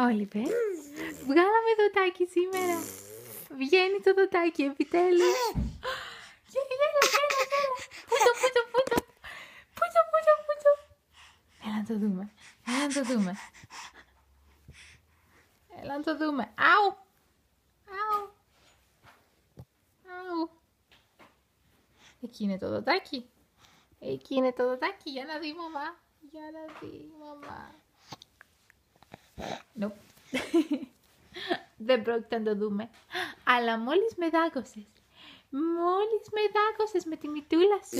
Όλιβερ, βγάλαμε δωτάκι σήμερα. Βγαίνει το δωτάκι επιτέλους. Γέλα. Πούτο. Έλα να το δούμε. Αου. Εκεί είναι το δωτάκι. Για να δει μαμά. Nope. Δεν πρόκειται να το δούμε. Αλλά μόλις με δάκωσες με τη μητούλα σου.